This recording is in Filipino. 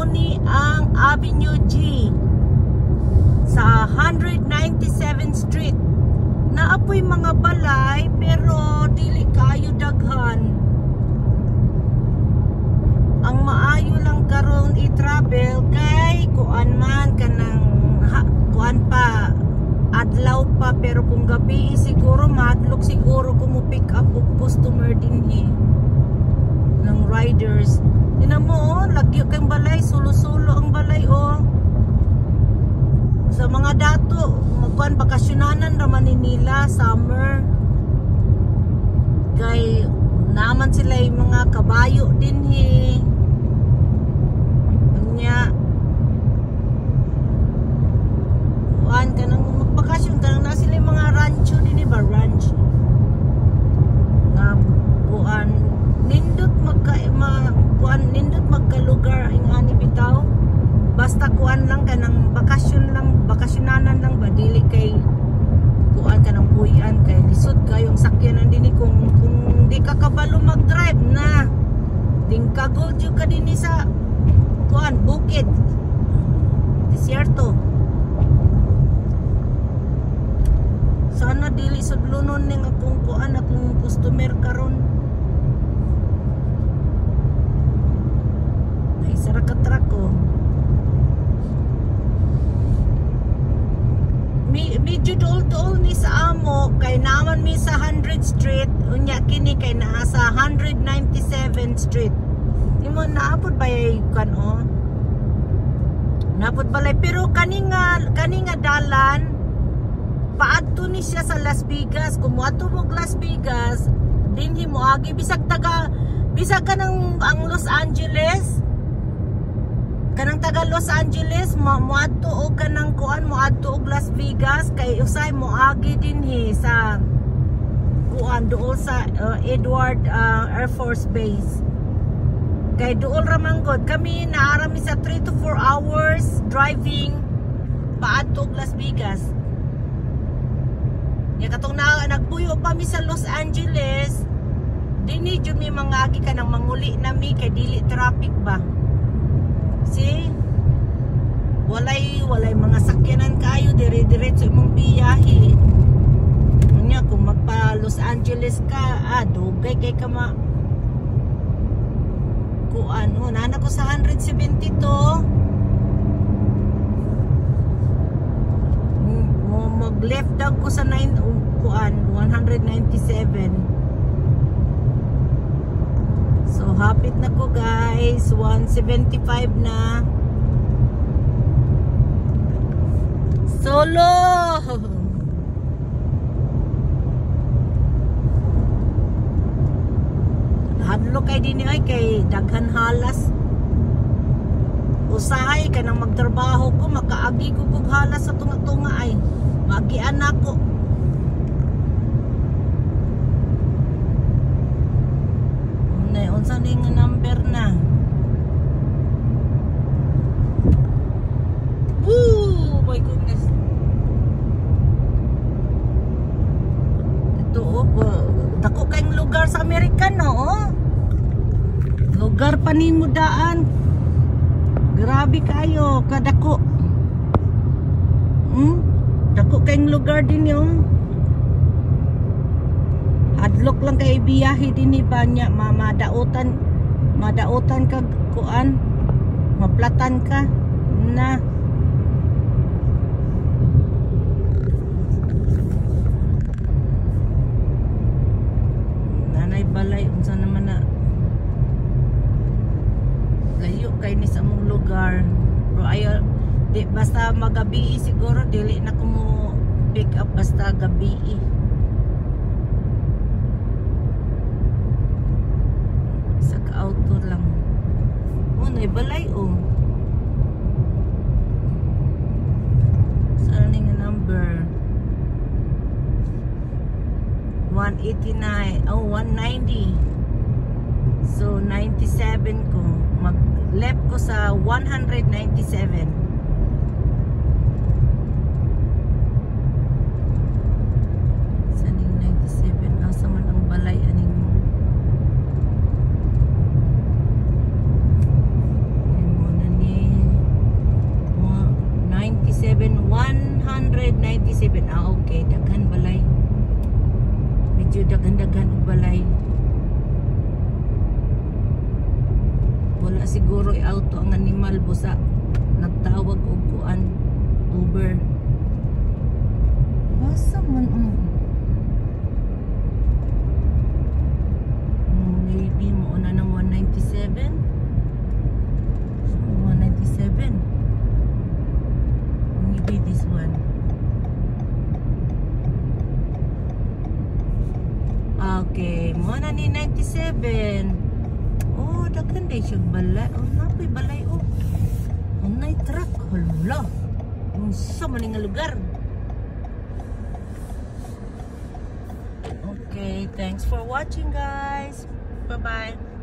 ni ang Avenue G sa 197th Street. Naapoy mga balay pero dili kayo daghan. Ang maayo lang karon i-travel kay kuan man kanang kuan pa adlaw pa, pero kung gabi siguro madlok siguro kung mo pick up og customer dinhi ng riders. Tinan mo oh, lagyo kang balay, sulo-sulo ang balay oh. Sa mga dato magkuan bakasyonanan ra man nila summer. Kay naman sila yung mga kabayo dinhi. Nya kuan kanang magbakasyon kanang na sila yung mga rancho dinhi ba, ranch nga kuan nindot nindot magkalugar ingani bitaw. Basta kuan lang kanang bakasyon lang, bakasyonanan lang ba, dili kay kuan kanang puyan kay lisod kayong sakyanan dinhi kung di ka kabalo mag-drive na ding kagod jud ka dinhi sa kuan bukid desierto. Sana dili sudlunon ning akong kuan, akong customer karon. Ay sara ka truck ko. Medyo duol-duol ni sa amo kay naman mi sa 100th Street unya kini kay naa sa 197th Street. Imo naapod ba kan oh? Naapod balay pero kani nga dalan paadto ni siya sa Las Vegas. Kung moadto mo Las Vegas dinhi mo agi bisag ka ng ang Los Angeles. Kanang taga Los Angeles moadto og kanang kuan moadto og Las Vegas kay usay moagi dinhi sa kuan dool sa Edward Air Force Base. Kay dool ra manggod kami naarami sa 3 to 4 hours driving paadto og Las Vegas. Ya katong nagpuyo pa mi sa Los Angeles dinhi jud mi mangagi kanang manguli nami kay dili traffic ba. See? Walay mga sakyanan kayo, dire-diretso imong biyahe. Unya kung magpa Los Angeles ka, dugay kay ka kuan, nana ko sa 172. Mag left daw ko sa 197. So hapit na ko guys, 175 na. Solo. Hadlo kay dinhi ay kay daghan halas. Usahay ka nang magtrabaho ko, makaagi ko kog halas sa tunga-tunga ay. Magian ako. Unsa ning number na? My goodness. Ito dako kayong lugar sa Amerika no. Lugar pa nimo daan. Grabe kayo kadako. Dako kayong lugar din yung adlok lang kay biyahe dinhi ba nya madautan ka kuan maplatan ka na nanay balay unsa naman na layo kay ni sa mong lugar pero ayo di basta magabi siguro dili na ko mo pick up basta gabi auto lang. Nay balay saan ning number 189 190. So 97 ko mag left ko sa 197. Balay aning 297. Okay, daghan balay. Medyo daghan-daghan og balay. Wala siguro i-auto ang animal busa nagtawag og kuan Uber. Basa man maybe mo na ng 197. So 197. Maybe this one. Okay, mo na ni 97. Oh, daghan day siya balay. Oh, napoy balay oh. Unay truck. Hala. Unsa man nga lugar. Okay, thanks for watching guys. Bye-bye.